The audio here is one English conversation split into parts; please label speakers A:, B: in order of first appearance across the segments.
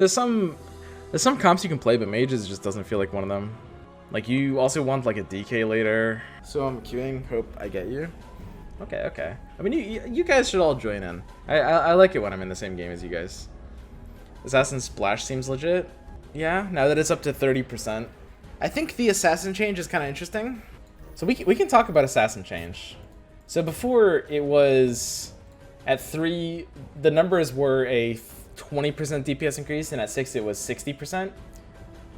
A: There's some comps you can play, but mages just doesn't feel like one of them. Like, you also want like a DK later. So I'm queuing, hope I get you. Okay, okay. I mean, you guys should all join in. I like it when I'm in the same game as you guys. Assassin Splash seems legit. Yeah, now that it's up to 30%. I think the Assassin change is kind of interesting. So we can talk about Assassin change. So before it was at 3, the numbers were a 20% DPS increase, and at 6 it was 60%.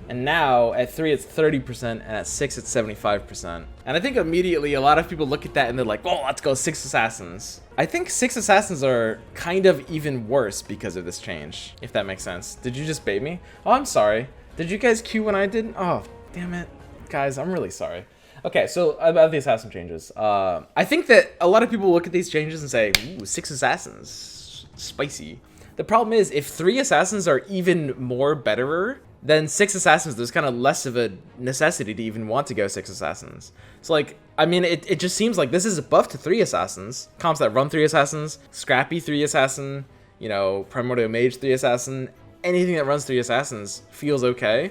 A: And now at 3 it's 30%, and at 6 it's 75%. And I think immediately a lot of people look at that and they're like, oh, let's go 6 Assassins. I think 6 Assassins are kind of even worse because of this change, if that makes sense. Did you just bait me? Oh, I'm sorry. Did you guys queue when I didn't? Oh, damn it. Guys, I'm really sorry. Okay, so about the Assassin changes. I think that a lot of people look at these changes and say, ooh, 6 Assassins. Spicy. The problem is, if 3 Assassins are even more betterer, then 6 Assassins, there's kind of less of a necessity to even want to go 6 Assassins. So, like, I mean, it just seems like this is a buff to 3 Assassins. Comps that run 3 Assassins, Scrappy 3 Assassin, you know, Primordial Mage 3 Assassin, anything that runs 3 Assassins feels okay.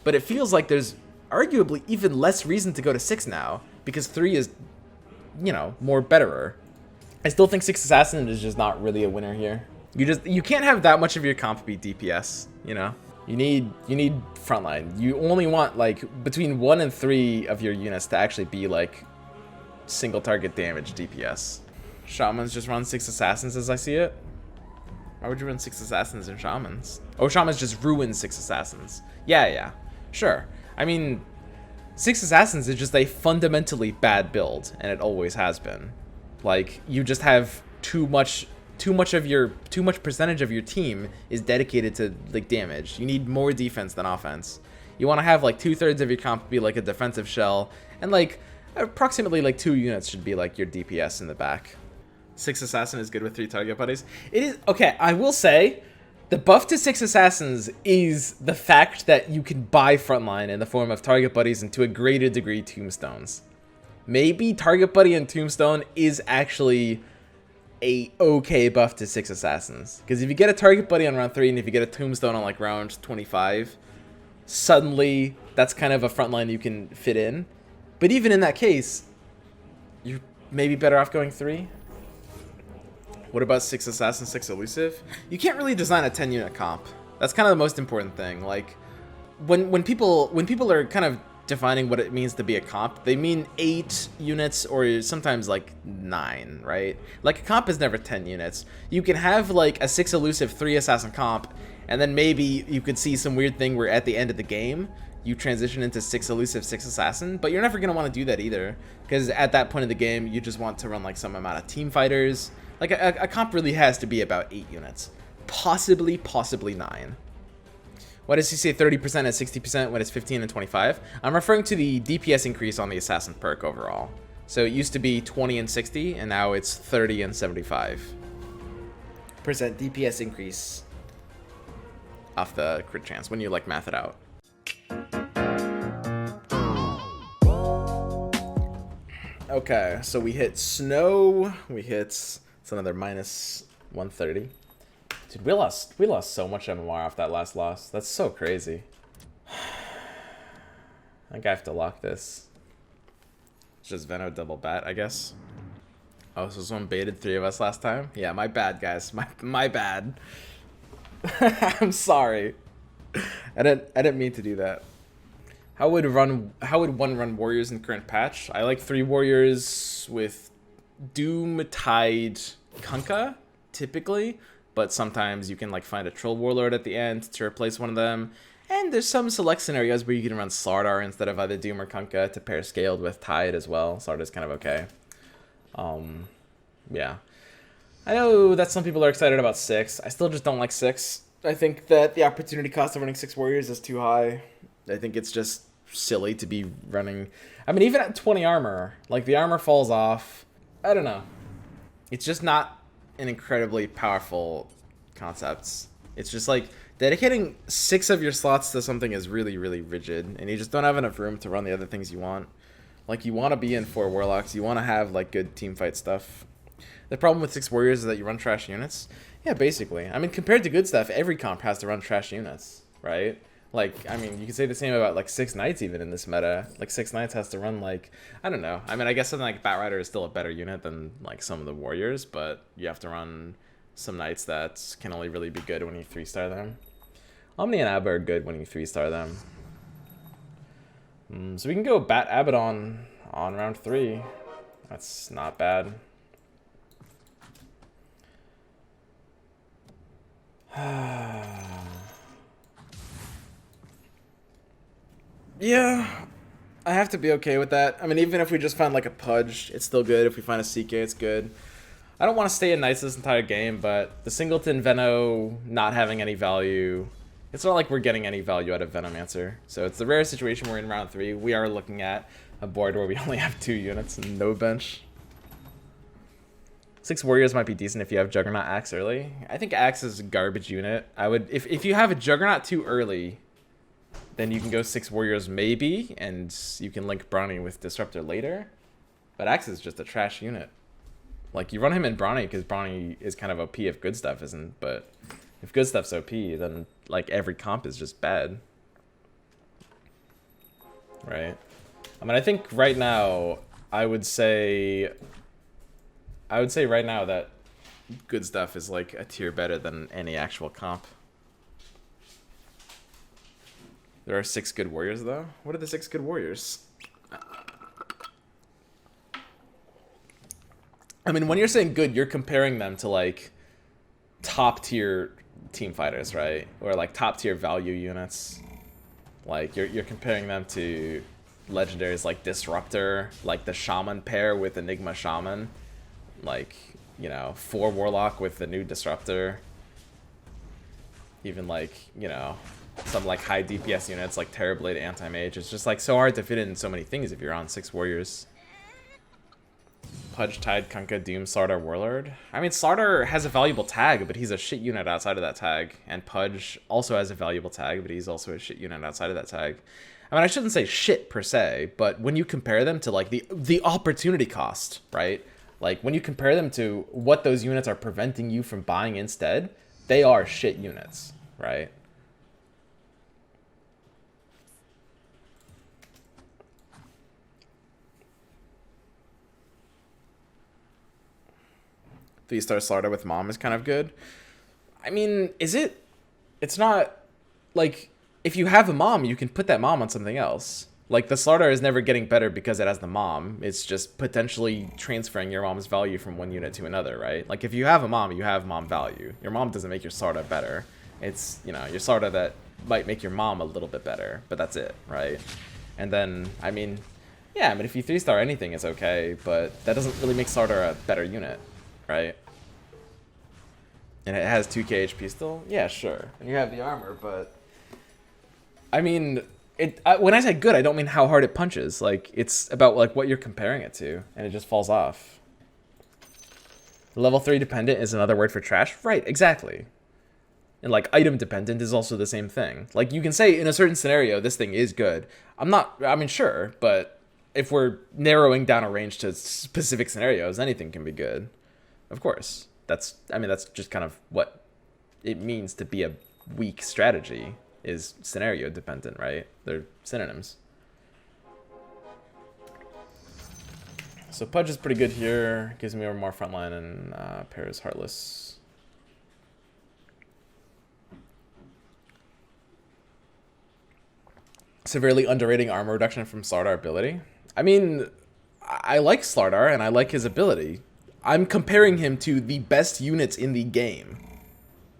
A: But it feels like there's arguably even less reason to go to 6 now, because 3 is, you know, more betterer. I still think 6 Assassin is just not really a winner here. You can't have that much of your comp be DPS, you know? You need frontline. You only want like between 1 and 3 of your units to actually be like single target damage DPS. Shamans just run 6 Assassins as I see it. Why would you run 6 Assassins and Shamans? Oh, Shamans just ruin 6 Assassins. Yeah, sure. I mean, 6 Assassins is just a fundamentally bad build, and it always has been. Like, you just have too much percentage of your team is dedicated to like damage. You need more defense than offense. You want to have like 2/3 of your comp be like a defensive shell, and like approximately like 2 units should be like your DPS in the back. 6 Assassin is good with 3 target buddies. It is okay. I will say the buff to 6 Assassins is the fact that you can buy frontline in the form of target buddies and to a greater degree tombstones. Maybe target buddy and tombstone is actually a okay buff to 6 Assassins, because if you get a target buddy on round 3 and if you get a tombstone on like round 25, suddenly that's kind of a frontline you can fit in. But even in that case, you're maybe better off going 3. What about 6 Assassin, 6 Elusive? You can't really design a 10 unit comp. That's kind of the most important thing. Like when people are kind of defining what it means to be a comp, they mean 8 units or sometimes like 9, right? Like a comp is never 10 units. You can have like a 6 elusive 3 assassin comp, and then maybe you could see some weird thing where at the end of the game you transition into 6 elusive 6 assassin, but you're never going to want to do that either, because at that point of the game you just want to run like some amount of team fighters. Like a comp really has to be about 8 units, possibly 9. Why does he say 30% at 60% when it's 15 and 25? I'm referring to the DPS increase on the Assassin perk overall. So it used to be 20 and 60, and now it's 30 and 75% DPS increase off the crit chance when you like math it out. Okay, so we hit snow. It's another minus 130. Dude, we lost so much MMR off that last loss. That's so crazy. I think I have to lock this. It's just Veno double bat, I guess. Oh, so someone baited 3 of us last time? Yeah, my bad, guys. My bad. I'm sorry. I didn't mean to do that. How would one run warriors in current patch? I like 3 warriors with Doom, Tide, Kunkka, typically. But sometimes you can like find a troll warlord at the end to replace one of them. And there's some select scenarios where you can run Slardar instead of either Doom or Kunkka to pair scaled with Tide as well. Sardar's kind of okay. Yeah. I know that some people are excited about 6. I still just don't like 6. I think that the opportunity cost of running 6 warriors is too high. I think it's just silly to be running. I mean, even at 20 armor, like the armor falls off. I don't know. It's just not an incredibly powerful concept. It's just like dedicating 6 of your slots to something is really, really rigid, and you just don't have enough room to run the other things you want. Like, you want to be in 4 warlocks, you want to have like good team fight stuff. The problem with 6 warriors is that you run trash units. Yeah, basically. I mean, compared to good stuff, every comp has to run trash units, right? Like, I mean, you could say the same about, like, 6 Knights even in this meta. Like, 6 Knights has to run, like, I don't know. I mean, I guess something like Batrider is still a better unit than, like, some of the Warriors, but you have to run some Knights that can only really be good when you 3-star them. Omni and Abba are good when you 3-star them. So we can go Bat Abaddon on round 3. That's not bad. Yeah, I have to be okay with that. I mean, even if we just find like a Pudge, it's still good. If we find a CK, it's good. I don't want to stay in Knights this entire game, but the Singleton Veno not having any value, it's not like we're getting any value out of Venomancer. So it's the rare situation we're in round 3. We are looking at a board where we only have 2 units and no bench. 6 Warriors might be decent if you have Juggernaut Axe early. I think Axe is a garbage unit. I would, if you have a Juggernaut too early, then you can go 6 Warriors maybe, and you can link Brawny with Disruptor later. But Axe is just a trash unit. Like, you run him in Brawny because Brawny is kind of OP if good stuff isn't, but if good stuff's OP, then, like, every comp is just bad. Right? I mean, I think right now, I would say right now that good stuff is, like, a tier better than any actual comp. There are 6 good warriors, though? What are the 6 good warriors? I mean, when you're saying good, you're comparing them to, like, top-tier team fighters, right? Or, like, top-tier value units. Like, you're comparing them to legendaries like Disruptor, like the Shaman pair with Enigma Shaman. Like, you know, 4 Warlock with the new Disruptor. Even, like, you know, some, like, high DPS units like Terrorblade, Anti-Mage. It's just, like, so hard to fit in so many things if you're on 6 Warriors. Pudge, Tide, Kunkka, Doom, Slardar, Warlord. I mean, Slardar has a valuable tag, but he's a shit unit outside of that tag. And Pudge also has a valuable tag, but he's also a shit unit outside of that tag. I mean, I shouldn't say shit per se, but when you compare them to, like, the opportunity cost, right? Like, when you compare them to what those units are preventing you from buying instead, they are shit units, right? Three-star Slardar with Mom is kind of good. I mean, is it? It's not, like, if you have a Mom, you can put that Mom on something else. Like, the Slardar is never getting better because it has the Mom. It's just potentially transferring your Mom's value from one unit to another, right? Like, if you have a Mom, you have Mom value. Your Mom doesn't make your Slardar better. It's, you know, your Slardar that might make your Mom a little bit better, but that's it, right? And then, I mean, yeah, I mean, if you 3-star anything, it's okay, but that doesn't really make Slardar a better unit, right? And it has 2k HP still? Yeah, sure. And you have the armor, but I mean, when I say good, I don't mean how hard it punches. Like, it's about, like, what you're comparing it to, and it just falls off. Level 3 dependent is another word for trash? Right, exactly. And, like, item dependent is also the same thing. Like, you can say in a certain scenario, this thing is good. I mean, sure, but if we're narrowing down a range to specific scenarios, anything can be good. Of course. That's just kind of what it means to be a weak strategy, is scenario dependent, right? They're synonyms. So Pudge is pretty good here. Gives me more frontline, and Pair is Heartless. Severely underrating armor reduction from Slardar ability. I mean, I like Slardar, and I like his ability. I'm comparing him to the best units in the game.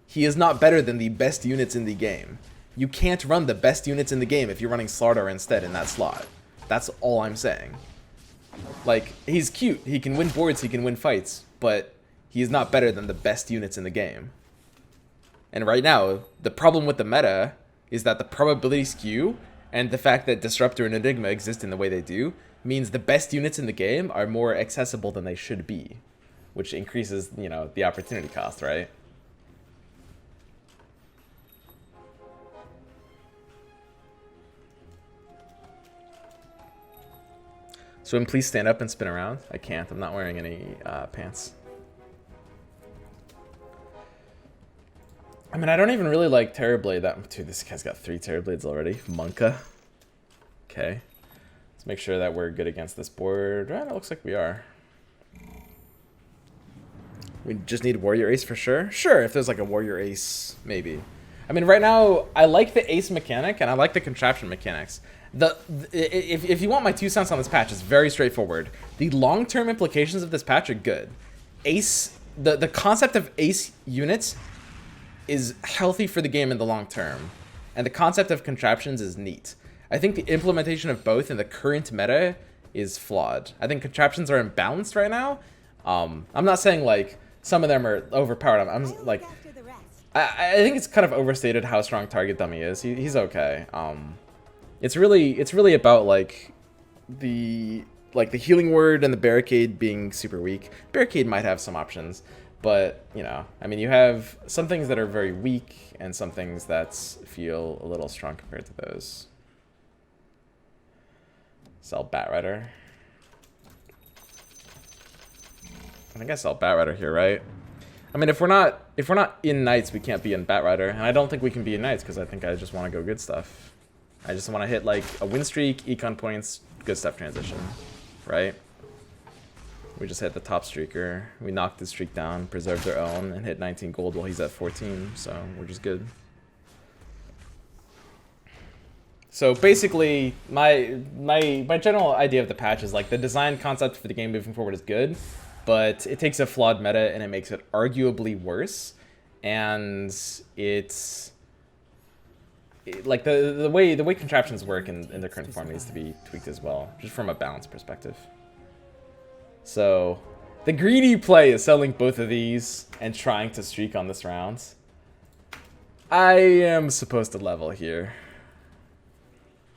A: He is not better than the best units in the game. You can't run the best units in the game if you're running Slardar instead in that slot. That's all I'm saying. Like, he's cute, he can win boards, he can win fights, but he is not better than the best units in the game. And right now, the problem with the meta is that the probability skew and the fact that Disruptor and Enigma exist in the way they do means the best units in the game are more accessible than they should be, which increases, you know, the opportunity cost, right? Swim, please stand up and spin around. I can't. I'm not wearing any pants. I mean, I don't even really like Terrorblade that... Dude, this guy's got 3 Terrorblades already. Monka. Okay. Let's make sure that we're good against this board. It looks like we are. We just need Warrior Ace for sure. Sure, if there's like a Warrior Ace, maybe. I mean, right now, I like the Ace mechanic, and I like the contraption mechanics. If you want my 2 cents on this patch, it's very straightforward. The long-term implications of this patch are good. Ace... The concept of Ace units is healthy for the game in the long term, and the concept of contraptions is neat. I think the implementation of both in the current meta is flawed. I think contraptions are imbalanced right now. I'm not saying like some of them are overpowered. I'm like, I think it's kind of overstated how strong Target Dummy is. He's okay. It's really about like the healing word and the barricade being super weak. Barricade might have some options. But, you know, I mean, you have some things that are very weak and some things that feel a little strong compared to those. Sell Batrider. I think I sell Batrider here, right? I mean, if we're not in Knights, we can't be in Batrider, and I don't think we can be in Knights because I think I just want to go good stuff. I just want to hit like a win streak, econ points, good stuff transition, right? We just hit the top streaker. We knocked the streak down, preserved their own, and hit 19 gold while he's at 14, so we're just good. So basically, my general idea of the patch is like the design concept for the game moving forward is good, but it takes a flawed meta and it makes it arguably worse. And it's like the way contraptions work in their current form needs to be tweaked as well, just from a balance perspective. So, the greedy play is selling both of these and trying to streak on this round. I am supposed to level here.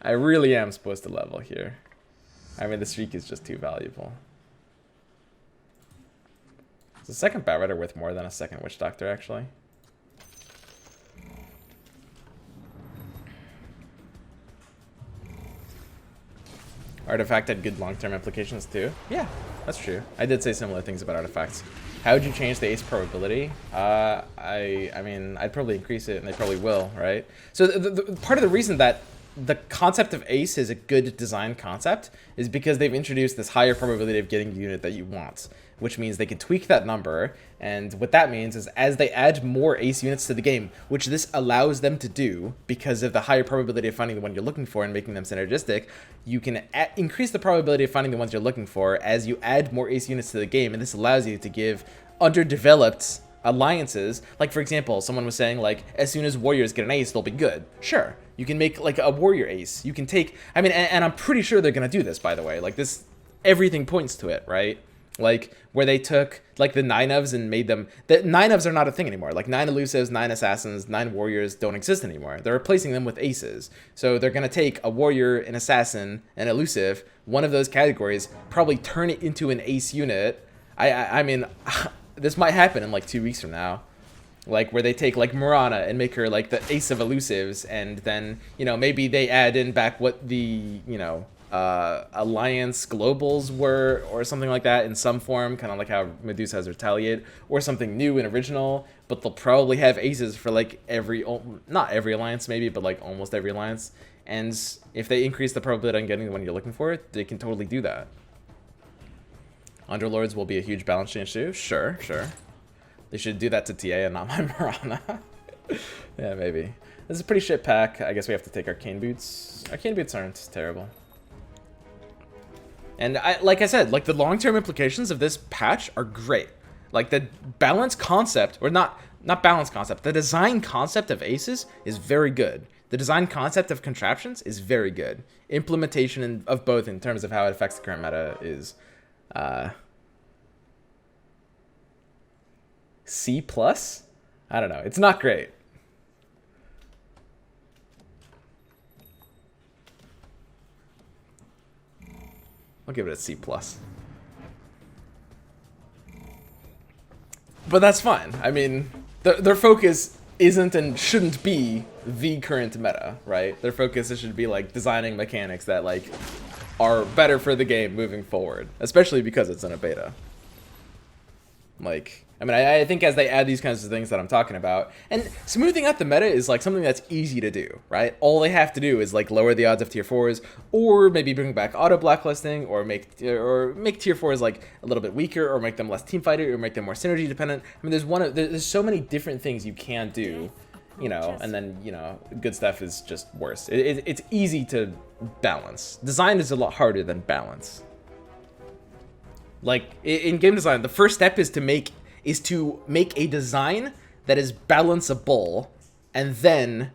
A: I really am supposed to level here. I mean, the streak is just too valuable. Is the second Batrider worth more than a second Witch Doctor, actually? Artifact had good long-term implications too. Yeah, that's true. I did say similar things about artifacts. How would you change the ace probability? I mean, I'd probably increase it, and they probably will, right? So part of the reason that the concept of ace is a good design concept is because they've introduced this higher probability of getting the unit that you want, which means they can tweak that number. And what that means is as they add more ace units to the game, which this allows them to do because of the higher probability of finding the one you're looking for and making them synergistic, you can increase the probability of finding the ones you're looking for as you add more ace units to the game. And this allows you to give underdeveloped alliances, like for example, someone was saying like as soon as warriors get an ace, they'll be good. Sure, you can make like a warrior ace. You can take, I mean, and I'm pretty sure they're gonna do this, by the way. Like this, everything points to it, right? Like where they took like the 9 ofs and made them, the 9 ofs are not a thing anymore. Like 9 elusives, 9 assassins, 9 warriors don't exist anymore. They're replacing them with aces. So they're gonna take a warrior, an assassin, an elusive, one of those categories, probably turn it into an ace unit. I mean, this might happen in like 2 weeks from now. Like where they take like Morana and make her like the ace of elusives, and then, you know, maybe they add in back what the, you know, alliance globals were or something like that in some form, kind of like how Medusa has Retaliate, or something new and original, but they'll probably have aces for like not every alliance maybe, but like almost every alliance. And if they increase the probability on getting the one you're looking for, they can totally do that. Underlords will be a huge balance change too. Sure. They should do that to TA and not my Morana. Yeah, maybe. This is a pretty shit pack. I guess we have to take Arcane Boots. Arcane Boots aren't terrible. And like I said, like the long-term implications of this patch are great. Like the balance concept, or not balance concept, the design concept of aces is very good. The design concept of contraptions is very good. Implementation of both in terms of how it affects the current meta is C+? I don't know. It's not great. I'll give it a C+. But that's fine. I mean, their focus isn't and shouldn't be the current meta, right? Their focus should be like designing mechanics that like are better for the game moving forward, especially because it's in a beta. Like, I mean, I think as they add these kinds of things that I'm talking about, and smoothing out the meta is like something that's easy to do, right? All they have to do is like lower the odds of tier 4s, or maybe bring back auto blacklisting, or make tier 4s like a little bit weaker, or make them less team fighter, or make them more synergy dependent. I mean, there's so many different things you can do, you know, and then, you know, good stuff is just worse. It's easy to balance. Design is a lot harder than balance. Like in game design, the first step is to make a design that is balanceable, and then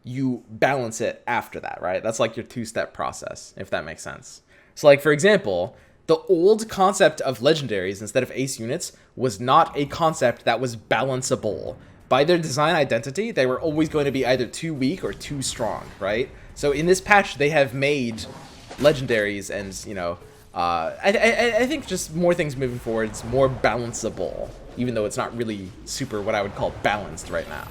A: you balance it after that, right? That's like your two-step process, if that makes sense. So like, for example, the old concept of legendaries instead of ace units was not a concept that was balanceable. By their design identity, they were always going to be either too weak or too strong, right? So in this patch, they have made legendaries and, you know, I think just more things moving forward, it's more balanceable, even though it's not really super what I would call balanced right now.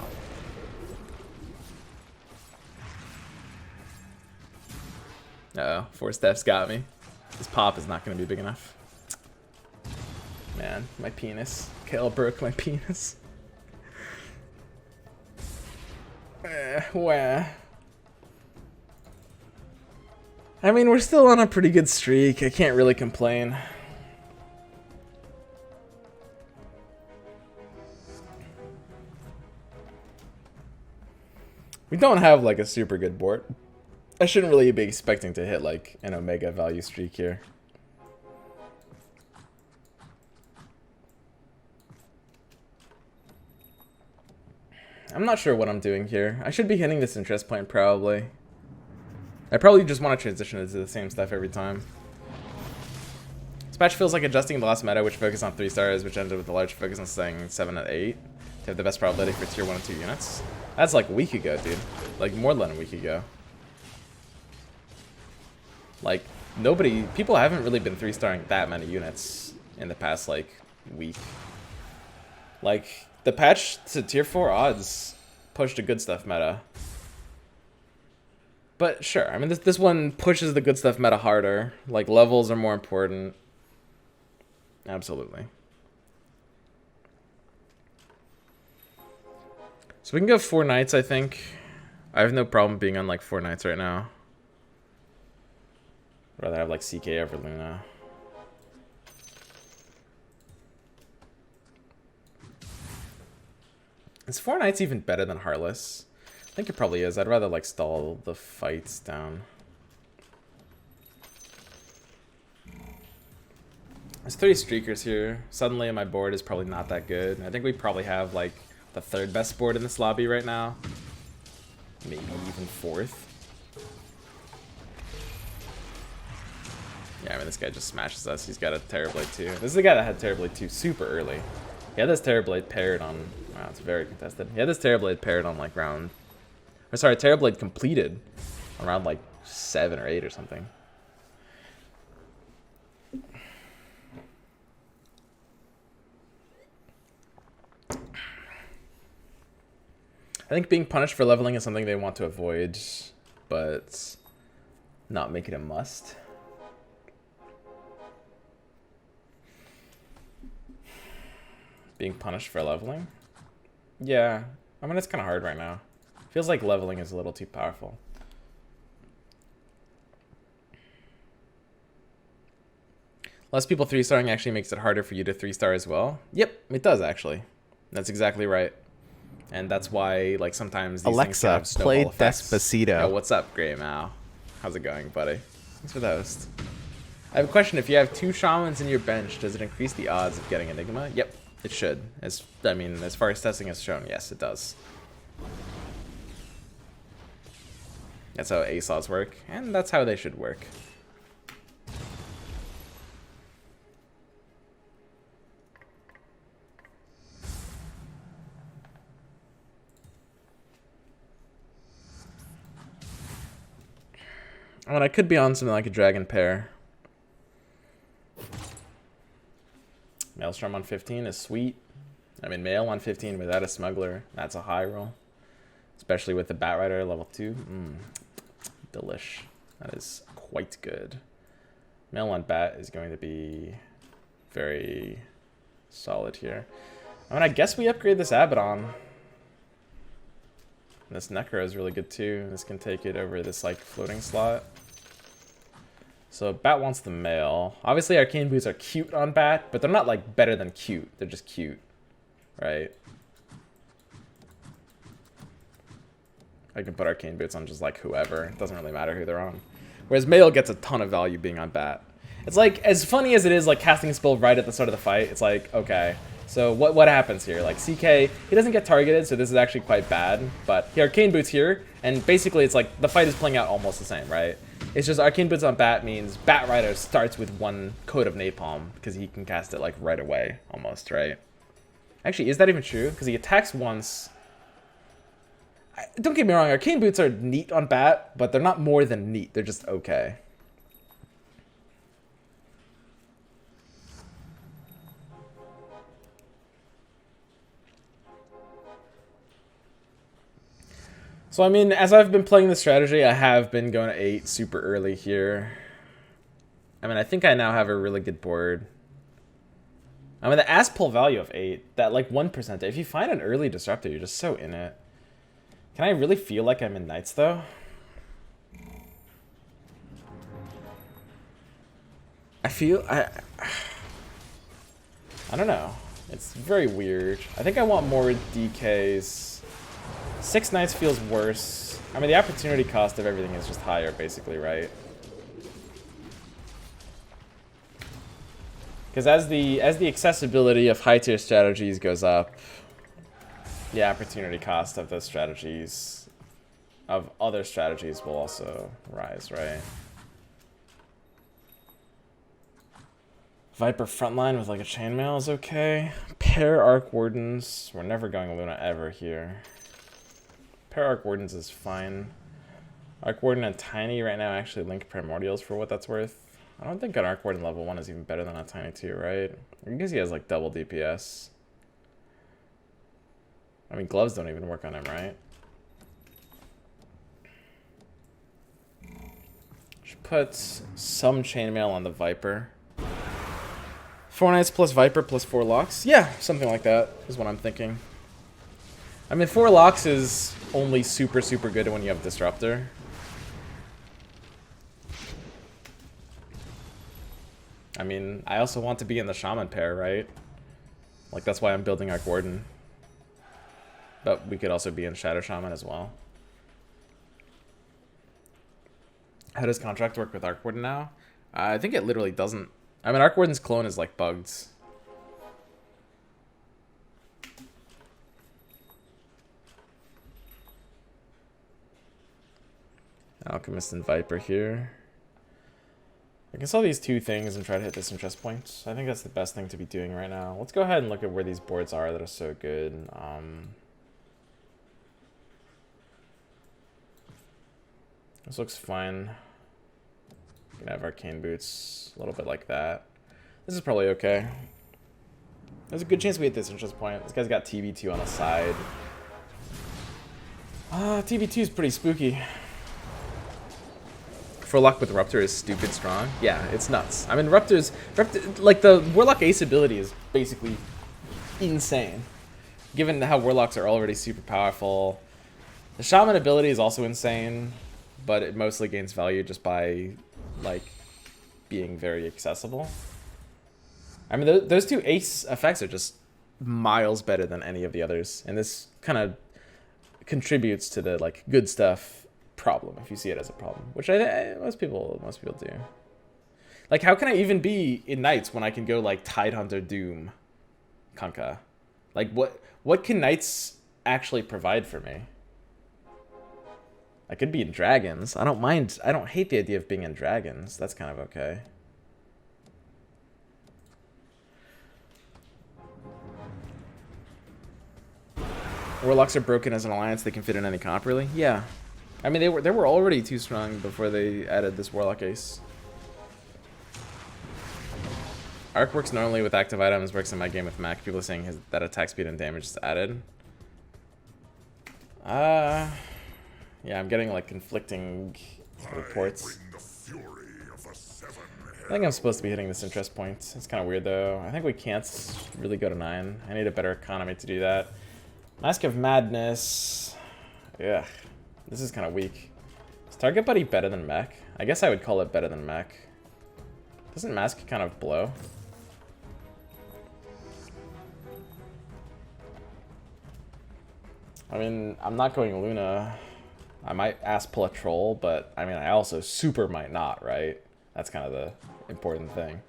A: Uh-oh, 4 steps got me. This pop is not going to be big enough. Man, my penis. Kale broke my penis. Wah. I mean, we're still on a pretty good streak. I can't really complain. We don't have like a super good board. I shouldn't really be expecting to hit like an omega value streak here. I'm not sure what I'm doing here. I should be hitting this interest point probably. I probably just want to transition into the same stuff every time. This patch feels like adjusting the last meta, which focused on 3 stars, which ended with a large focus on staying 7 and 8 to have the best probability for tier 1 and 2 units. That's like a week ago, dude. Like more than a week ago. Like people haven't really been 3-starring that many units in the past like week. Like the patch to tier 4 odds pushed a good stuff meta. But sure, I mean, this one pushes the good stuff meta harder. Like, levels are more important. Absolutely. So we can go 4 knights, I think. I have no problem being on, like, 4 knights right now. I'd rather have, like, CK over Luna. Is 4 knights even better than Heartless? I think it probably is. I'd rather like stall the fights down. There's 3 streakers here. Suddenly my board is probably not that good. I think we probably have like the 3rd best board in this lobby right now. Maybe even 4th. Yeah, I mean this guy just smashes us. He's got a Terrorblade too. This is the guy that had Terrorblade 2 super early. He had this Terrorblade paired on... Wow, it's very contested. He had this Terrorblade paired on like round... Or sorry, Terrorblade completed around like 7 or 8 or something. I think being punished for leveling is something they want to avoid, but not make it a must. Being punished for leveling? Yeah, I mean it's kind of hard right now. Feels like leveling is a little too powerful. Less people 3-starring actually makes it harder for you to 3-star as well. Yep, it does actually. That's exactly right. And that's why, like, sometimes these things have snowball
B: play
A: effects.
B: Despacito.
A: Oh, what's up, Grey Mao? How's it going, buddy? Thanks for the host. I have a question. If you have 2 shamans in your bench, does it increase the odds of getting Enigma? Yep, it should. As far as testing has shown, yes, it does. That's how ASOS work, and that's how they should work. I mean, I could be on something like a Dragon Pair. Maelstrom on 15 is sweet. I mean, Mail on 15 without a Smuggler, that's a high roll. Especially with the Batrider level 2. Delish. That is quite good. Mail on Bat is going to be very solid here. I mean, I guess we upgrade this Abaddon. This Necro is really good too. This can take it over this like floating slot. So Bat wants the male. Obviously Arcane Boots are cute on Bat, but they're not like better than cute. They're just cute, right? I can put Arcane Boots on just like whoever. It doesn't really matter who they're on. Whereas male gets a ton of value being on Bat. It's like, as funny as it is like casting a spell right at the start of the fight, it's like, okay. So what happens here? Like CK, he doesn't get targeted, so this is actually quite bad. But he Arcane Boots here, and basically it's like the fight is playing out almost the same, right? It's just Arcane Boots on Bat means Bat Rider starts with one coat of Napalm, because he can cast it like right away, almost, right? Actually, is that even true? Because he attacks once. Don't get me wrong, Arcane Boots are neat on Bat, but they're not more than neat. They're just okay. So, I mean, as I've been playing the strategy, I have been going to 8 super early here. I mean, I think I now have a really good board. I mean, the ass pull value of 8, that like 1%, if you find an early disruptor, you're just so in it. Can I really feel like I'm in Knights, though? I feel... I don't know. It's very weird. I think I want more DKs. 6 Knights feels worse. I mean, the opportunity cost of everything is just higher, basically, right? Because as the accessibility of high-tier strategies goes up, the opportunity cost of those strategies, of other strategies, will also rise, right? Viper frontline with like a chainmail is okay. Pair Arc Wardens. We're never going Luna ever here. Pair Arc Wardens is fine. Arc Warden and Tiny right now actually link Primordials for what that's worth. I don't think an Arc Warden level 1 is even better than a Tiny 2, right? Because he has like double DPS. I mean, gloves don't even work on him, right? Should put some chainmail on the Viper. 4 Knights plus Viper plus 4 Locks? Yeah, something like that is what I'm thinking. I mean, 4 Locks is only super, super good when you have Disruptor. I mean, I also want to be in the Shaman pair, right? Like, that's why I'm building Arc Warden. But we could also be in Shadow Shaman as well. How does Contract work with Arc Warden now? I think it literally doesn't. I mean, Arc Warden's clone is, like, bugged. Alchemist and Viper here. I can sell these 2 things and try to hit this in chest points. I think that's the best thing to be doing right now. Let's go ahead and look at where these boards are that are so good. This looks fine. We can have Arcane Boots, a little bit like that. This is probably okay. There's a good chance we hit this in chest point. This guy's got TB2 on the side. TB2 is pretty spooky. For luck with Ruptor is stupid strong. Yeah, it's nuts. I mean, Ruptor, like the Warlock Ace ability is basically insane. Given how Warlocks are already super powerful. The Shaman ability is also insane, but it mostly gains value just by, like, being very accessible. I mean, those 2 Ace effects are just miles better than any of the others, and this kind of contributes to the, like, good stuff problem, if you see it as a problem, which most people do. Like, how can I even be in Knights when I can go like Tidehunter, Doom, Kunkka? Like, what can Knights actually provide for me? I could be in Dragons. I don't mind. I don't hate the idea of being in Dragons. That's kind of okay. Warlocks are broken as an alliance. They can fit in any comp, really? Yeah. I mean, they were already too strong before they added this Warlock Ace. Arc works normally with active items, works in my game with Mac. People are saying that attack speed and damage is added. Yeah, I'm getting like conflicting reports. I think I'm supposed to be hitting this interest point. It's kind of weird though. I think we can't really go to 9. I need a better economy to do that. Mask of Madness. Yeah, this is kind of weak. Is Target Buddy better than Mech? I guess I would call it better than Mech. Doesn't Mask kind of blow? I mean, I'm not going Luna. I might ask pull a troll, but I mean, I also super might not, right? That's kind of the important thing.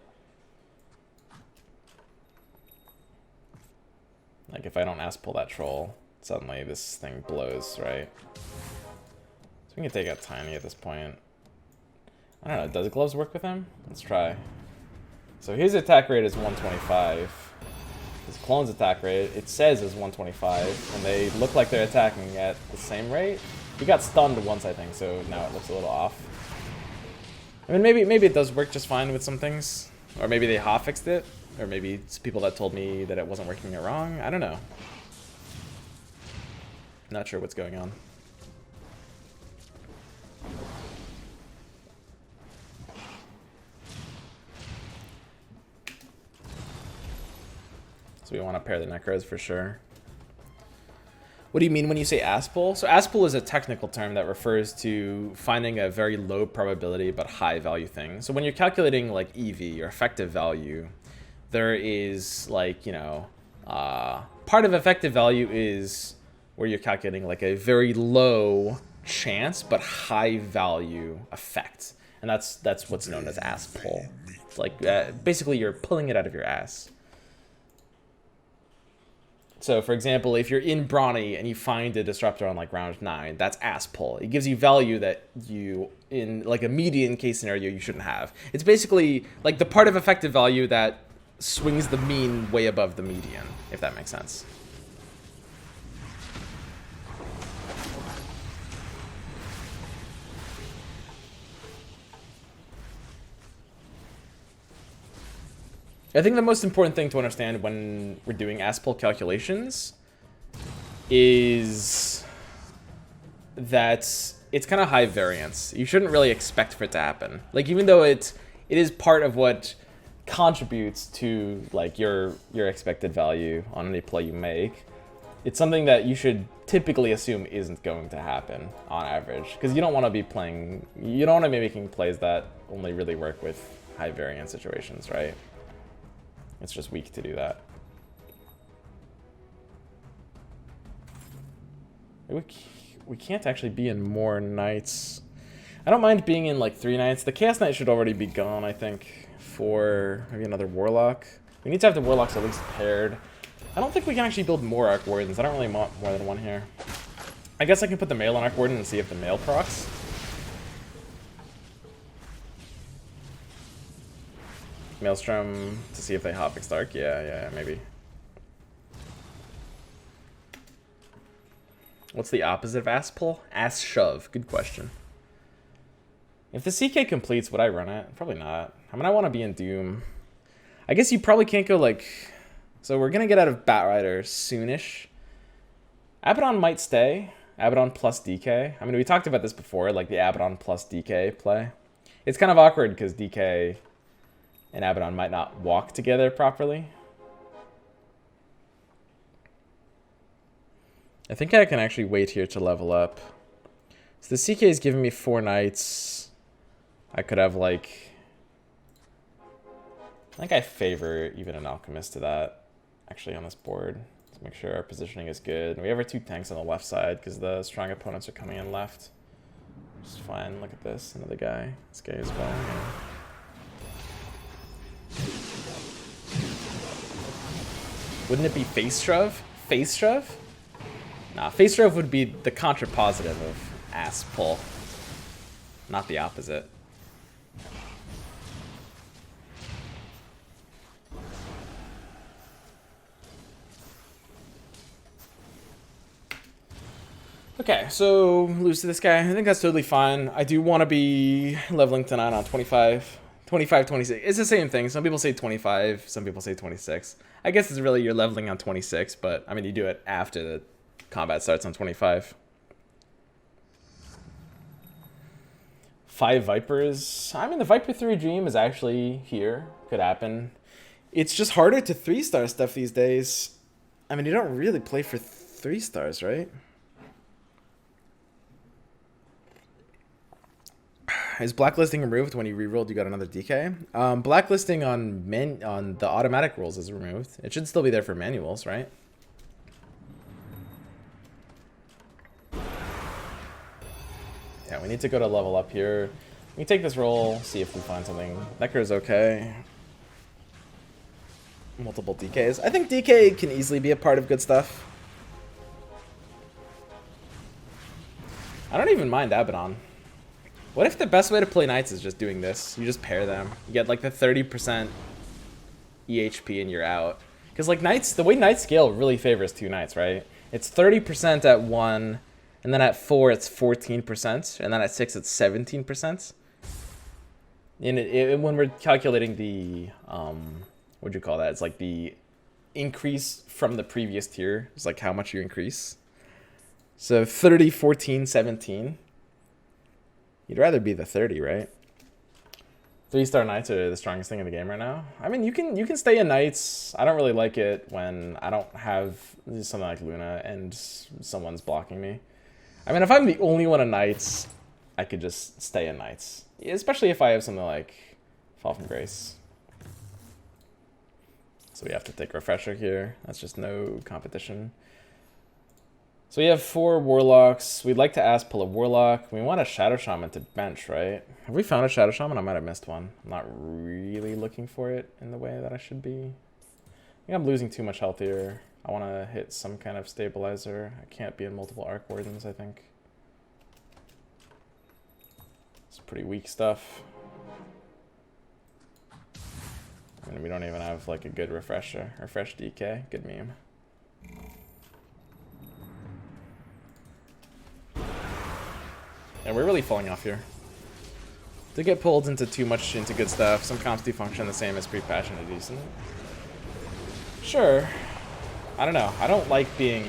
A: Like, if I don't ask pull that troll, suddenly this thing blows, right? So we can take out Tiny at this point. I don't know, does Gloves work with him? Let's try. So his attack rate is 125. His clone's attack rate, it says, is 125, and they look like they're attacking at the same rate. He got stunned once, I think, so now it looks a little off. I mean, maybe it does work just fine with some things. Or maybe they hotfixed it. Or maybe it's people that told me that it wasn't working it wrong. I don't know. Not sure what's going on. So we want to pair the Necros for sure. What do you mean when you say ASPL? So ASPL is a technical term that refers to finding a very low probability but high value thing. So when you're calculating like EV or effective value, there is like, you know, part of effective value is where you're calculating like a very low chance but high value effect. And that's what's known as ASPL. It's like basically you're pulling it out of your ass. So, for example, if you're in Brawny and you find a Disruptor on, like, round 9, that's ASPL. It gives you value that you, in, like, a median case scenario, you shouldn't have. It's basically, like, the part of effective value that swings the mean way above the median, if that makes sense. I think the most important thing to understand when we're doing ASPL calculations is that it's kind of high variance. You shouldn't really expect for it to happen. Like, even though it is part of what contributes to like your expected value on any play you make, it's something that you should typically assume isn't going to happen on average, because you don't want to be making plays that only really work with high variance situations, right? It's just weak to do that. We can't actually be in more knights. I don't mind being in like 3 knights. The Chaos Knight should already be gone, I think, for maybe another Warlock. We need to have the Warlocks at least paired. I don't think we can actually build more Arc Wardens. I don't really want more than one here. I guess I can put the male on Arc Warden and see if the male procs. Maelstrom to see if they hotfix Arc. Yeah, maybe. What's the opposite of ASPL? Ass shove. Good question. If the CK completes, would I run it? Probably not. I mean, I want to be in Doom. I guess you probably can't go like... So we're going to get out of Batrider soonish. Abaddon might stay. Abaddon plus DK. I mean, we talked about this before, like the Abaddon plus DK play. It's kind of awkward because DK and Abaddon might not walk together properly. I think I can actually wait here to level up. So the CK is giving me 4 knights. I could have like... I think I favor even an Alchemist to that, actually, on this board. Let's make sure our positioning is good. We have our 2 tanks on the left side because the strong opponents are coming in left. Just fine. Look at this. Another guy. This guy as well. Yeah. Wouldn't it be face shove? Face shove? Nah, face shove would be the contrapositive of ass pull, not the opposite. Okay, so lose to this guy. I think that's totally fine. I do want to be leveling tonight on 25. 25, 26. It's the same thing. Some people say 25, some people say 26. I guess it's really you're leveling on 26, but I mean, you do it after the combat starts on 25. 5 Vipers. I mean, the Viper 3 Dream is actually here. Could happen. It's just harder to 3-star stuff these days. I mean, you don't really play for 3 stars, right? Is blacklisting removed when you rerolled? You got another DK. Blacklisting on the automatic rolls is removed. It should still be there for manuals, right? Yeah, we need to go to level up here. We can take this roll, see if we find something. Necker is okay. Multiple DKs. I think DK can easily be a part of good stuff. I don't even mind Abaddon. What if the best way to play Knights is just doing this? You just pair them. You get like the 30% EHP and you're out. Because like Knights, the way Knights scale really favors 2 Knights, right? It's 30% at 1, and then at 4 it's 14%, and then at 6 it's 17%. And when we're calculating the, what'd you call that? It's like the increase from the previous tier. It's like how much you increase. So 30, 14, 17. You'd rather be the 30, right? 3-star Knights are the strongest thing in the game right now. I mean, you can stay in Knights. I don't really like it when I don't have something like Luna and someone's blocking me. I mean, if I'm the only one in Knights, I could just stay in Knights. Especially if I have something like Fall from Grace. So we have to take Refresher here. That's just no competition. So we have 4 Warlocks. We'd like to ask pull a Warlock. We want a Shadow Shaman to bench, right? Have we found a Shadow Shaman? I might have missed one. I'm not really looking for it in the way that I should be. I think I'm losing too much health here. I want to hit some kind of stabilizer. I can't be in multiple Arc Wardens, I think. It's pretty weak stuff. I mean, we don't even have like a good refresher. Refresh DK. Good meme. And we're really falling off here. To get pulled into too much into good stuff, some comps do function the same as pre-passion and decent. Sure. I don't know. I don't like being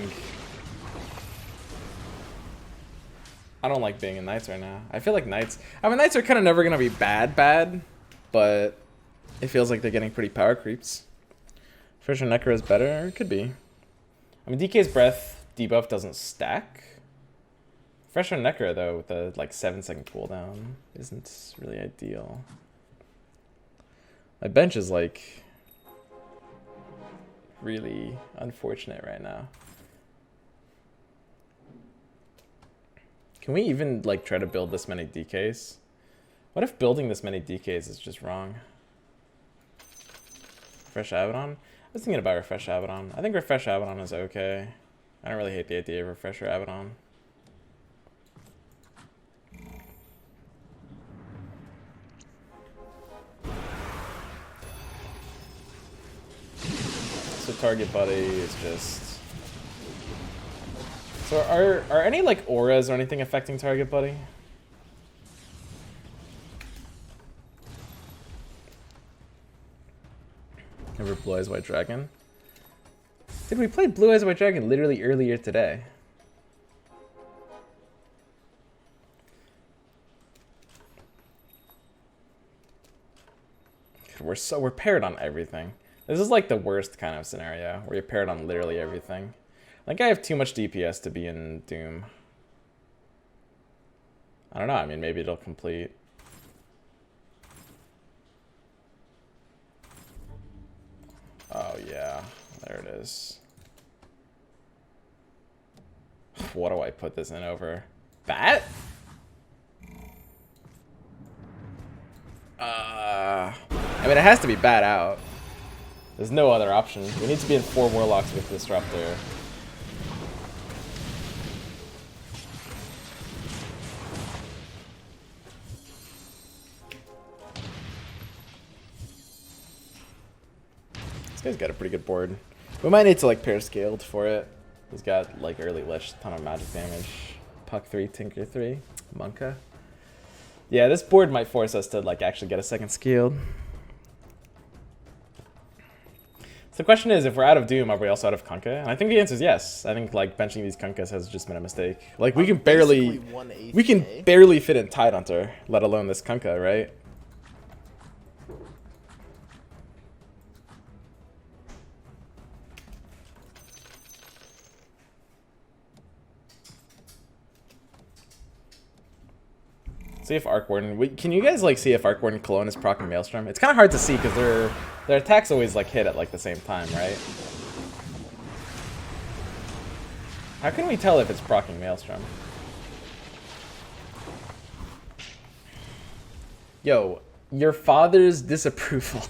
A: in Knights right now. I feel like Knights... I mean, Knights are kind of never going to be bad, but it feels like they're getting pretty power creeps. Fresher Necker is better? It could be. I mean, DK's Breath debuff doesn't stack. Fresher Necker, though, with the like 7-second cooldown, isn't really ideal. My bench is like really unfortunate right now. Can we even like try to build this many DKs? What if building this many DKs is just wrong? Refresh Abaddon? I was thinking about Refresh Abaddon. I think Refresh Abaddon is okay. I don't really hate the idea of Refresher Abaddon. So target buddy is just... So are any like auras or anything affecting target buddy? Never Blue Eyes White Dragon. Did we play Blue Eyes White Dragon literally earlier today? We're paired on everything. This is like the worst kind of scenario where you're paired on literally everything. Like I have too much DPS to be in Doom. I don't know, I mean maybe it'll complete. Oh yeah, there it is. What do I put this in over? Bat? I mean it has to be bat out. There's no other option. We need to be in 4 Warlocks with Disruptor. This guy's got a pretty good board. We might need to like pair scaled for it. He's got like early Lich, ton of magic damage. Puck 3, Tinker 3, Monka. Yeah, this board might force us to like actually get a second scaled. So the question is, if we're out of Doom, are we also out of Kunkka? And I think the answer is yes. I think like benching these Kunkkas has just been a mistake. Like we can barely fit in Tidehunter, let alone this Kunkka, right? See if Arc Warden. Can you guys like see if Arc Warden Cologne is proccing Maelstrom? It's kind of hard to see because their attacks always like hit at like the same time, right? How can we tell if it's proccing Maelstrom? Yo, your father's disapproval.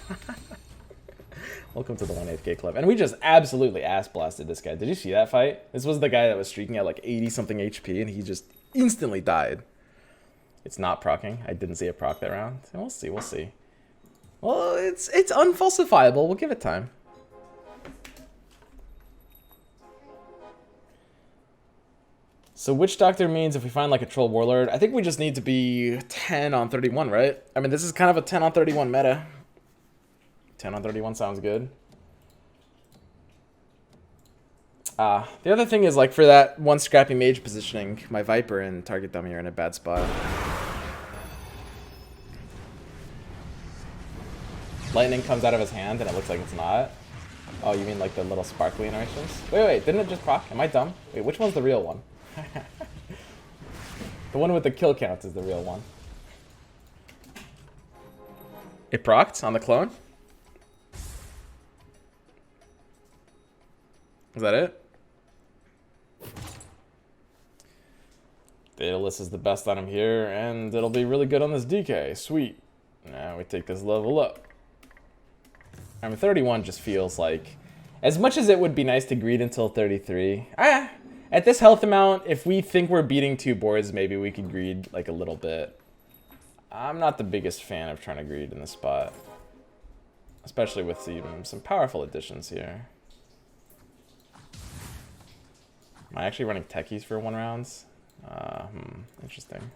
A: Welcome to the 1/8K club. And we just absolutely ass blasted this guy. Did you see that fight? This was the guy that was streaking at like 80 something HP and he just instantly died. It's not proccing. I didn't see a proc that round. And we'll see, we'll see. Well, it's unfalsifiable. We'll give it time. So Witch Doctor means if we find like a troll warlord, I think we just need to be 10 on 31, right? I mean, this is kind of a 10 on 31 meta. 10 on 31 sounds good. The other thing is like for that one scrappy mage positioning, my Viper and target dummy are in a bad spot. Lightning comes out of his hand and it looks like it's not. Oh, you mean like the little sparkly iterations? Wait, didn't it just proc? Am I dumb? Wait, which one's the real one? The one with the kill count is the real one. It procced on the clone? Is that it? Daedalus is the best on him here, and it'll be really good on this DK. Sweet. Now we take this level up. I mean, 31 just feels like... As much as it would be nice to greed until 33... At this health amount, if we think we're beating 2 boards, maybe we could greed like a little bit. I'm not the biggest fan of trying to greed in this spot. Especially with some powerful additions here. Am I actually running techies for 1 rounds? Interesting.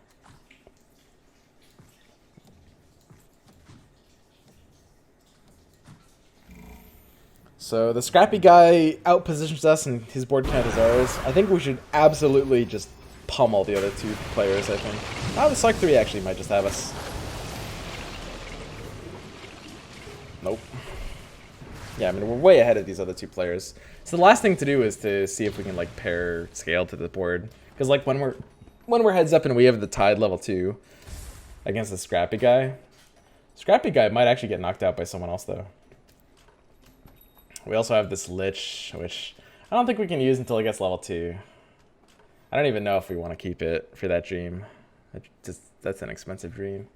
A: So the scrappy guy outpositions us and his board count is ours. I think we should absolutely just pummel the other 2 players, I think. The Psych 3 actually might just have us. Nope. Yeah, I mean, we're way ahead of these other 2 players. So the last thing to do is to see if we can like pair scale to the board. Because like when we're heads up and we have the Tide level 2 against the scrappy guy might actually get knocked out by someone else though. We also have this Lich, which I don't think we can use until it gets level 2. I don't even know if we want to keep it for that dream. That's an expensive dream.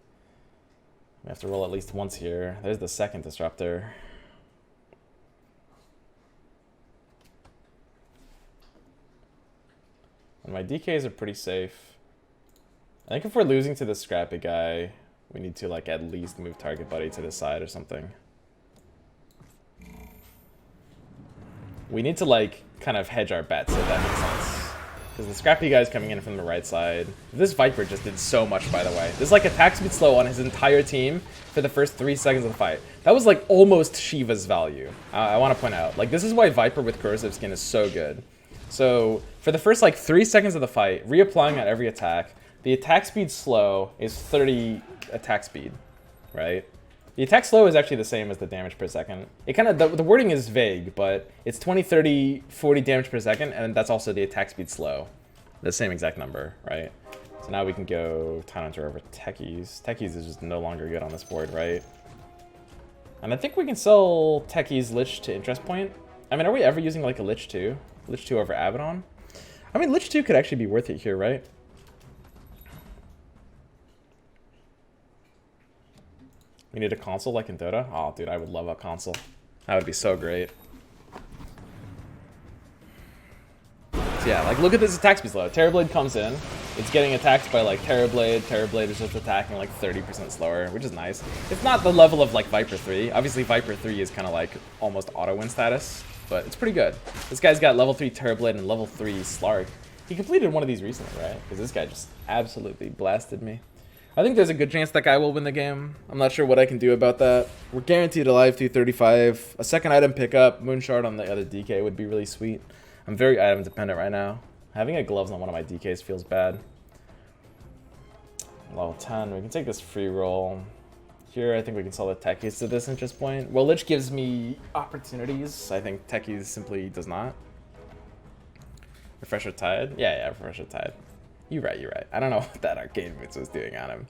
A: We have to roll at least once here. There's the second disruptor. And my DKs are pretty safe. I think if we're losing to the scrappy guy, we need to like at least move target buddy to the side or something. We need to like kind of hedge our bets, if that makes sense. Because the scrappy guy's coming in from the right side. This Viper just did so much, by the way. This like attack speed slow on his entire team for the first 3 seconds of the fight. That was like almost Shiva's value. I want to point out. Like this is why Viper with corrosive skin is so good. So for the first like 3 seconds of the fight, reapplying on every attack, the attack speed slow is 30 attack speed, right? The attack slow is actually the same as the damage per second. It kind of, the wording is vague, but it's 20, 30, 40 damage per second, and that's also the attack speed slow. The same exact number, right? So now we can go Tidehunter over Techies. Techies is just no longer good on this board, right? And I think we can sell Techies Lich to interest point. I mean, are we ever using like a Lich 2? Lich 2 over Abaddon? I mean, Lich 2 could actually be worth it here, right? We need a console like in Dota? Oh, dude, I would love a console. That would be so great. So yeah, like look at this attack speed slow. Terrorblade comes in. It's getting attacked by like Terrorblade. Terrorblade is just attacking like 30% slower, which is nice. It's not the level of like Viper 3. Obviously, Viper 3 is kind of like almost auto-win status, but it's pretty good. This guy's got level 3 Terrorblade and level 3 Slark. He completed one of these recently, right? Because this guy just absolutely blasted me. I think there's a good chance that guy will win the game. I'm not sure what I can do about that. We're guaranteed alive through 35. A second item pickup, Moonshard on the other DK would be really sweet. I'm very item dependent right now. Having a gloves on one of my DKs feels bad. Level 10, we can take this free roll. Here, I think we can sell the techies to this interest point. Well, Lich gives me opportunities. I think techies simply does not. Refresher Tide? Yeah, Refresher Tide. You're right. I don't know what that arcade boots was doing on him.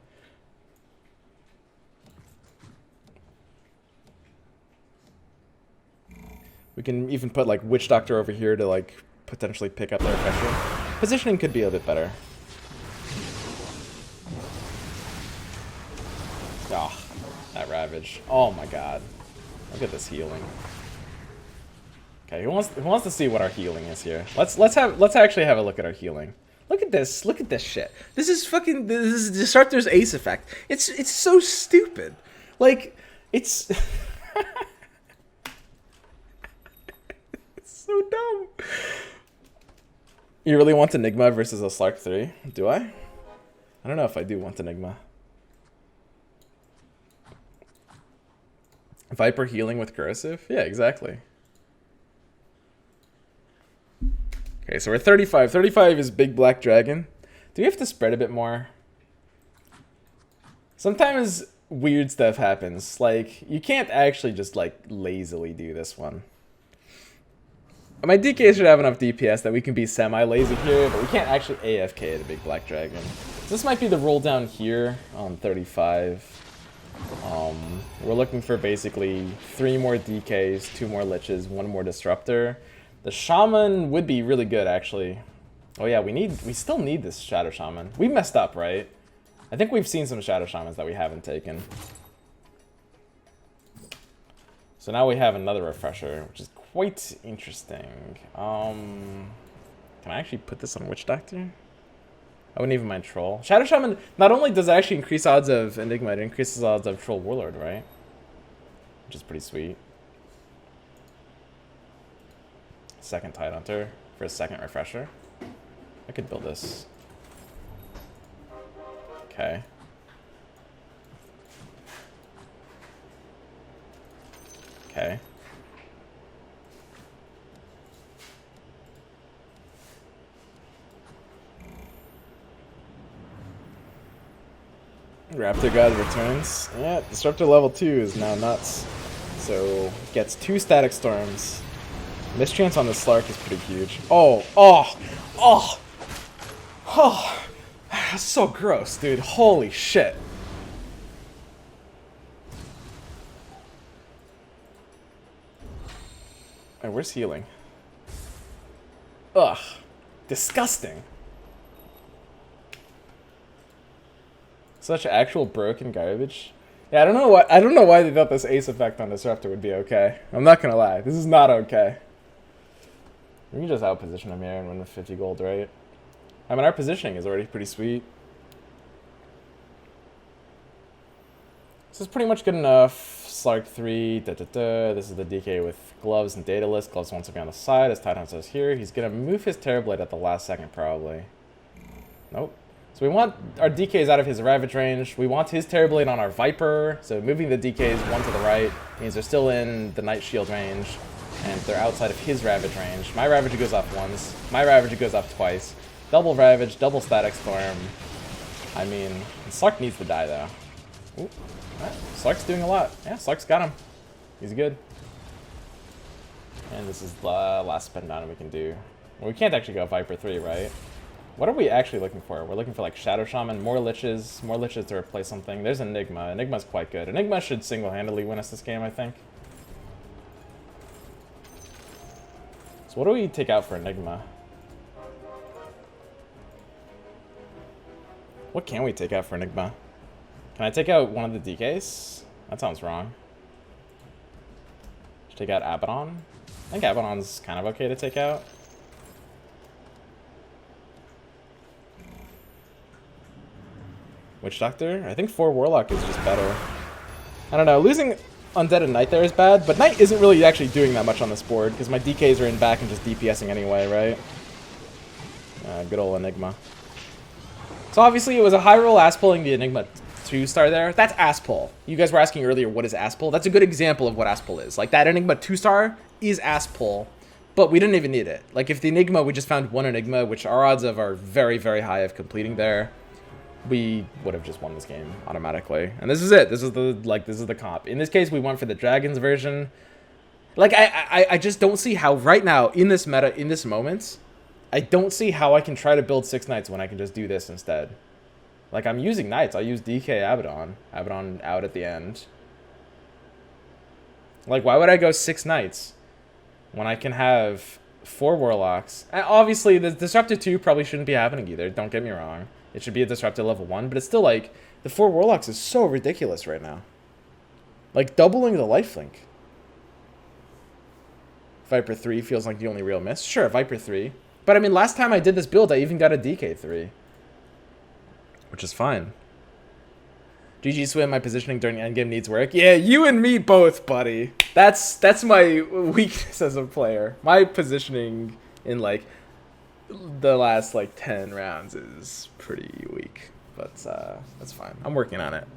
A: We can even put like Witch Doctor over here to like potentially pick up the refresher. Positioning could be a bit better. Oh, that Ravage. Oh my god. Look at this healing. Okay, who wants to see what our healing is here? Let's actually have a look at our healing. Look at this shit. This is Disruptor's Ace effect. It's so stupid. Like, it's it's so dumb. You really want Enigma versus a Slark 3? Do I? I don't know if I do want Enigma. Viper healing with Corrosive? Yeah, exactly. Okay, so we're 35. 35 is Big Black Dragon. Do we have to spread a bit more? Sometimes weird stuff happens. Like, you can't actually just, like, lazily do this one. My DK should have enough DPS that we can be semi-lazy here, but we can't actually AFK at a Big Black Dragon. So this might be the roll down here on 35. We're looking for basically 3 more DKs, 2 more Liches, 1 more Disruptor. The Shaman would be really good, actually. Oh yeah, we still need this Shadow Shaman. We messed up, right? I think we've seen some Shadow Shamans that we haven't taken. So now we have another refresher, which is quite interesting. Can I actually put this on Witch Doctor? I wouldn't even mind Troll. Shadow Shaman, not only does it actually increase odds of Enigma, it increases odds of Troll Warlord, right? Which is pretty sweet. Second Tidehunter for a second refresher. I could build this. Okay. Okay. Raptor God returns. Yeah, Disruptor level 2 is now nuts. So, gets 2 Static Storms. Mischance on the Slark is pretty huge. Oh! That's so gross, dude. Holy shit. Hey, where's healing? Ugh. Disgusting. Such actual broken garbage. Yeah, I don't know why they thought this Ace effect on Disruptor would be okay. I'm not gonna lie. This is not okay. We can just outposition him here and win with 50 gold, right? I mean, our positioning is already pretty sweet. This is pretty much good enough. Slark 3, This is the DK with gloves and data list. Gloves wants to be on the side, as Tidehunter says here. He's gonna move his Terrorblade at the last second, probably. Nope. So we want our DKs out of his Ravage range. We want his Terrorblade on our Viper. So moving the DKs one to the right means they're still in the Night Shield range. And they're outside of his Ravage range. My Ravage goes off once. My Ravage goes off twice. Double Ravage, double Static Storm. I mean, Slark needs to die, though. Ooh, right. Slark's doing a lot. Yeah, Slark's got him. He's good. And this is the last spin down we can do. Well, we can't actually go Viper 3, right? What are we actually looking for? We're looking for, like, Shadow Shaman, more Liches to replace something. There's Enigma. Enigma's quite good. Enigma should single-handedly win us this game, I think. So what do we take out for Enigma? What can we take out for Enigma? Can I take out one of the DKs? That sounds wrong. Should take out Abaddon? I think Abaddon's kind of okay to take out. Witch Doctor? I think 4 Warlock is just better. I don't know, losing Undead and Knight there is bad, but Knight isn't really actually doing that much on this board, because my DKs are in back and just DPSing anyway, right? Good old Enigma. So obviously it was a high roll ass pulling the Enigma 2-star there. That's ass pull. You guys were asking earlier, what is ass pull? That's a good example of what ass pull is. Like, that Enigma 2-star is ass pull, but we didn't even need it. Like, if the Enigma, we just found one Enigma, which our odds of are very, very high of completing there, we would have just won this game automatically. And this is it. This is the comp. In this case, we went for the Dragons version. Like, I just don't see how right now, in this meta, in this moment, I don't see how I can try to build 6 Knights when I can just do this instead. Like, I'm using Knights. I'll use DK Abaddon. Abaddon out at the end. Like, why would I go 6 Knights when I can have 4 Warlocks? And obviously, the Disruptor 2 probably shouldn't be happening either. Don't get me wrong. It should be a Disruptor level 1. But it's still, like, the 4 Warlocks is so ridiculous right now. Like, doubling the lifelink. Viper 3 feels like the only real miss. Sure, Viper 3. But, I mean, last time I did this build, I even got a DK 3. Which is fine. GG Swim, my positioning during endgame needs work. Yeah, you and me both, buddy. That's my weakness as a player. My positioning in, like, the last, like, 10 rounds is pretty weak. But, that's fine. I'm working on it.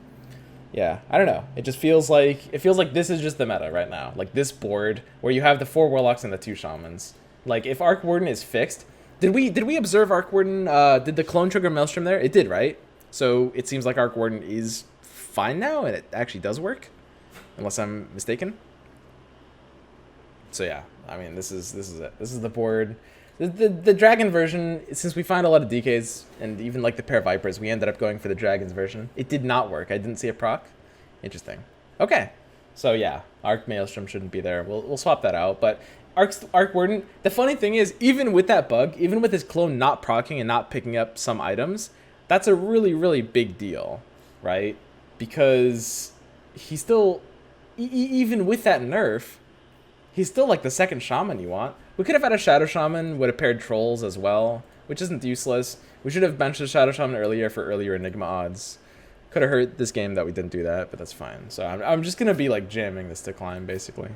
A: Yeah, I don't know. It just feels like... It feels like this is just the meta right now. Like, this board, where you have the 4 Warlocks and the 2 Shamans. Like, if Arc Warden is fixed... Did we observe Arc Warden? Did the clone trigger Maelstrom there? It did, right? So it seems like Arc Warden is fine now, and it actually does work, unless I'm mistaken. So yeah, I mean, this is it. This is the board. The Dragon version, since we find a lot of DKs, and even like the pair of Vipers, we ended up going for the Dragons version. It did not work. I didn't see a proc. Interesting. Okay. So yeah, Arc Maelstrom shouldn't be there. We'll swap that out, but... Arc Warden, the funny thing is, even with that bug, even with his clone not proccing and not picking up some items, that's a really, really big deal, right? Because he's still, even with that nerf, he's still like the second Shaman you want. We could have had a Shadow Shaman with a paired Trolls as well, which isn't useless. We should have benched the Shadow Shaman earlier for earlier Enigma odds. Could have hurt this game that we didn't do that, but that's fine. So I'm just going to be like jamming this decline, basically.